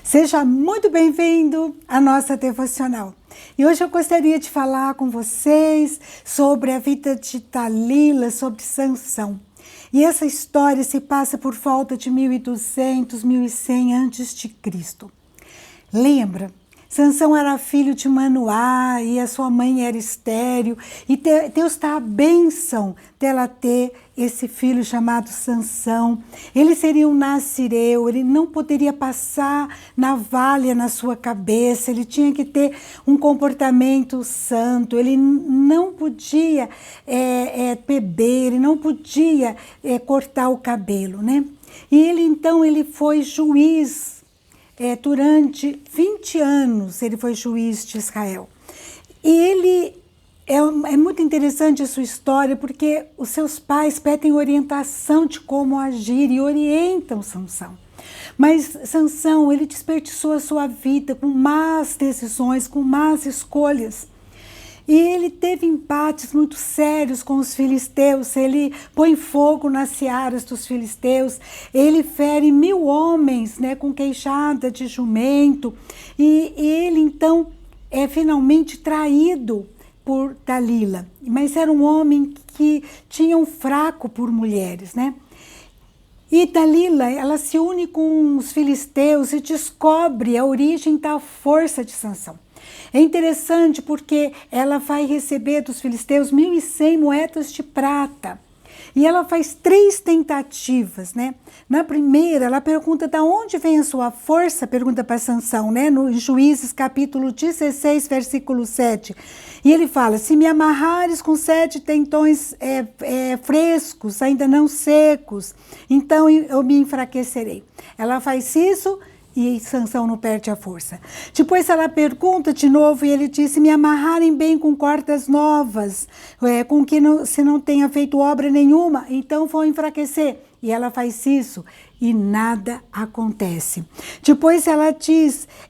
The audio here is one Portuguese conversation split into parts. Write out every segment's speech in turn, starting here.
Seja muito bem-vindo à nossa devocional. E hoje eu gostaria de falar com vocês sobre a vida de Dalila, sobre Sansão. E essa história se passa por volta de 1200, 1100 a.C. Lembra? Sansão era filho de Manoá e a sua mãe era estéril. E Deus dá a bênção dela ter esse filho chamado Sansão. Ele seria um nazireu, ele não poderia passar navalha na sua cabeça, ele tinha que ter um comportamento santo, ele não podia beber, ele não podia cortar o cabelo, né? E ele foi juiz. Durante 20 anos ele foi juiz de Israel. E ele é muito interessante a sua história, porque os seus pais pedem orientação de como agir e orientam Sansão. Mas Sansão, ele desperdiçou a sua vida com más decisões, com más escolhas. E ele teve empates muito sérios com os filisteus, ele põe fogo nas searas dos filisteus, ele fere 1000 homens, né, com queixada de jumento, e ele então é finalmente traído por Dalila. Mas era um homem que tinha um fraco por mulheres, né? E Dalila, ela se une com os filisteus e descobre a origem da força de Sansão. É interessante porque ela vai receber dos filisteus 1100 moedas de prata. E ela faz 3 tentativas, né? Na primeira, ela pergunta de onde vem a sua força, pergunta para Sansão, né? No Juízes capítulo 16, versículo 7. E ele fala, se me amarrares com 7 tentões frescos, ainda não secos, então eu me enfraquecerei. Ela faz isso e Sansão não perde a força. Depois ela pergunta de novo e ele diz, se me amarrarem bem com cordas novas, com que se não tenha feito obra nenhuma, então vou enfraquecer. E ela faz isso e nada acontece. Depois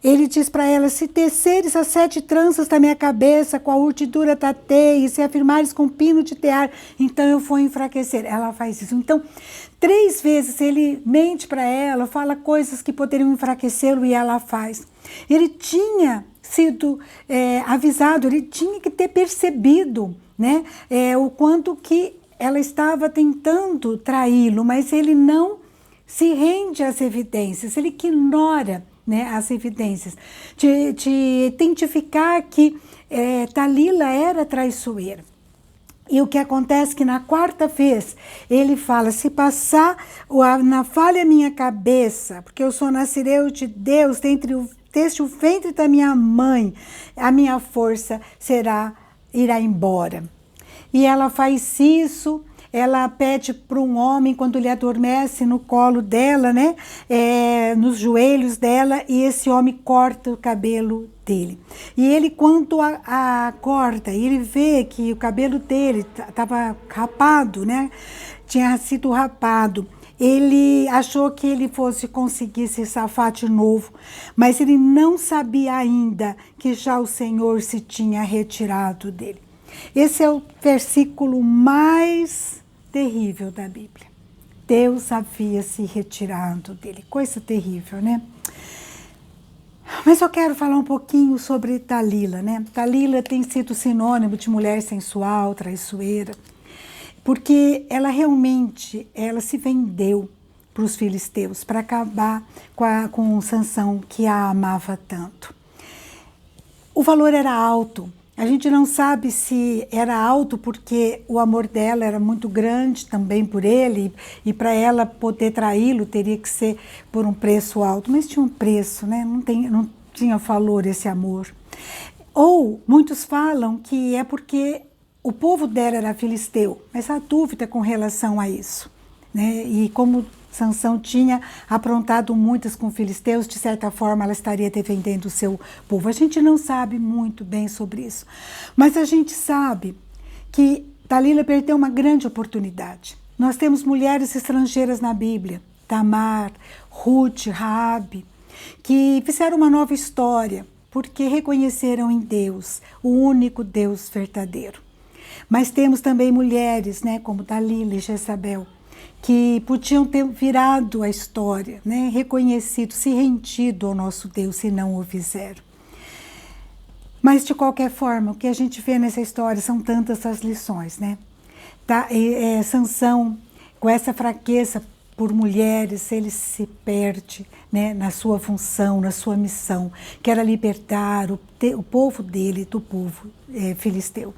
ele diz para ela, se teceres as 7 tranças da minha cabeça com a urdidura da teia e se afirmares com pino de tear, então eu vou enfraquecer. Ela faz isso. Então, 3 vezes ele mente para ela, fala coisas que poderiam enfraquecê-lo e ela faz. Ele tinha sido avisado, ele tinha que ter percebido, né, o quanto que ela estava tentando traí-lo, mas ele não se rende às evidências, ele ignora, né, as evidências, de identificar que Dalila era traiçoeira. E o que acontece é que na 4ª vez ele fala, se passar a navalha minha cabeça, porque eu sou nazireu de Deus, desde o ventre da minha mãe, a minha força irá embora. E ela faz isso, ela pede para um homem, quando ele adormece no colo dela, né, nos joelhos dela, e esse homem corta o cabelo dele. E ele, quando acorda, ele vê que o cabelo dele estava rapado, né, tinha sido rapado. Ele achou que ele fosse conseguir se safar de novo, mas ele não sabia ainda que já o Senhor se tinha retirado dele. Esse é o versículo mais terrível da Bíblia. Deus havia se retirado dele. Coisa terrível, né? Mas eu quero falar um pouquinho sobre Dalila, né? Dalila tem sido sinônimo de mulher sensual, traiçoeira, porque ela realmente se vendeu para os filisteus para acabar com Sansão, que a amava tanto. O valor era alto. A gente não sabe se era alto porque o amor dela era muito grande também por ele, e para ela poder traí-lo teria que ser por um preço alto, mas tinha um preço, né? Não tinha valor esse amor. Ou muitos falam que é porque o povo dela era filisteu, mas há dúvida com relação a isso, né? E como Sansão tinha aprontado muitas com filisteus, de certa forma ela estaria defendendo o seu povo. A gente não sabe muito bem sobre isso, mas a gente sabe que Dalila perdeu uma grande oportunidade. Nós temos mulheres estrangeiras na Bíblia, Tamar, Ruth, Raabe, que fizeram uma nova história, porque reconheceram em Deus o único Deus verdadeiro. Mas temos também mulheres, né, como Dalila e Jezabel, que podiam ter virado a história, né? Reconhecido, se rendido ao nosso Deus, se não o fizeram. Mas, de qualquer forma, o que a gente vê nessa história são tantas as lições, né? Sansão, com essa fraqueza por mulheres, ele se perde, né, na sua função, na sua missão, que era libertar o povo dele do povo filisteu.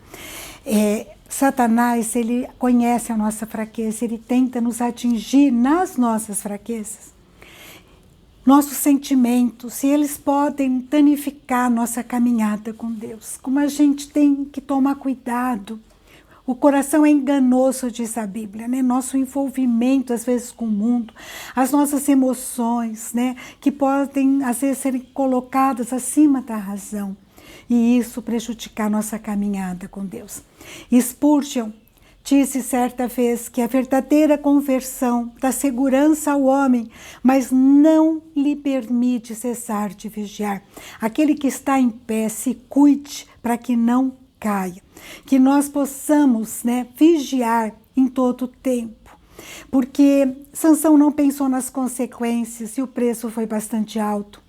Satanás, ele conhece a nossa fraqueza, ele tenta nos atingir nas nossas fraquezas. Nossos sentimentos, se eles podem danificar nossa caminhada com Deus. Como a gente tem que tomar cuidado. O coração é enganoso, diz a Bíblia, né? Nosso envolvimento, às vezes, com o mundo, as nossas emoções, né? Que podem, às vezes, serem colocadas acima da razão. E isso prejudicar nossa caminhada com Deus. Spurgeon disse certa vez que a verdadeira conversão dá segurança ao homem, mas não lhe permite cessar de vigiar. Aquele que está em pé, se cuide para que não caia. Que nós possamos, né, vigiar em todo o tempo. Porque Sansão não pensou nas consequências e o preço foi bastante alto.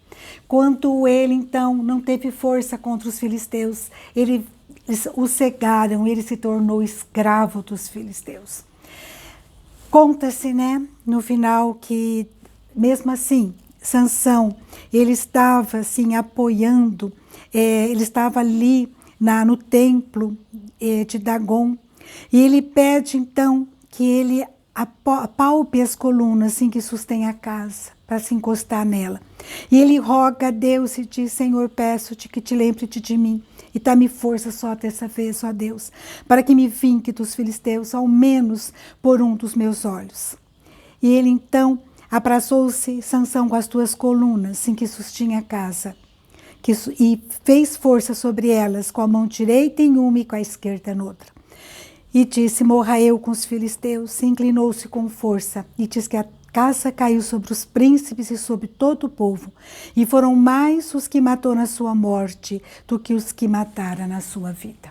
Quando ele, então, não teve força contra os filisteus, eles o cegaram, ele se tornou escravo dos filisteus. Conta-se, né, no final que, mesmo assim, Sansão, ele estava assim, apoiando, ele estava ali no templo de Dagon, e ele pede, então, que ele apalpe as colunas em que sustém a casa, para se encostar nela. E ele roga a Deus e diz: Senhor, peço-te que te lembre-te de mim e dá-me força só dessa vez, ó Deus, para que me vingue dos filisteus, ao menos por um dos meus olhos. E ele então abraçou-se, Sansão, com as duas colunas em que sustinha a casa, e fez força sobre elas com a mão direita em uma e com a esquerda noutra. E disse: morra eu com os filisteus. Se inclinou-se com força e diz que a casa caiu sobre os príncipes e sobre todo o povo, e foram mais os que matou na sua morte do que os que matara na sua vida.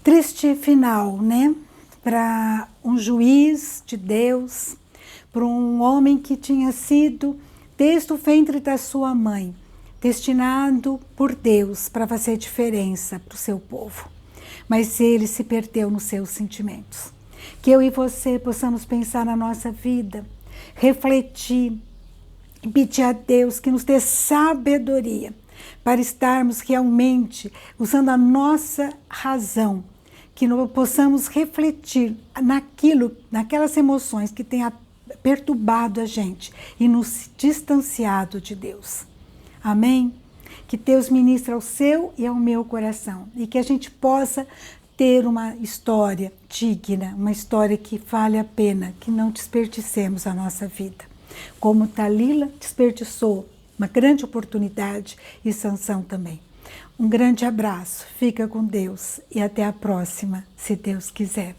Triste final, né? Para um juiz de Deus, para um homem que tinha sido, desde o ventre da sua mãe, destinado por Deus para fazer diferença para o seu povo. Mas ele se perdeu nos seus sentimentos. Que eu e você possamos pensar na nossa vida, refletir e pedir a Deus que nos dê sabedoria para estarmos realmente usando a nossa razão, que nós possamos refletir naquelas emoções que têm perturbado a gente e nos distanciado de Deus. Amém? Que Deus ministre ao seu e ao meu coração e que a gente possa ter uma história digna, uma história que vale a pena, que não desperdicemos a nossa vida. Como Dalila desperdiçou uma grande oportunidade e Sansão também. Um grande abraço, fica com Deus e até a próxima, se Deus quiser.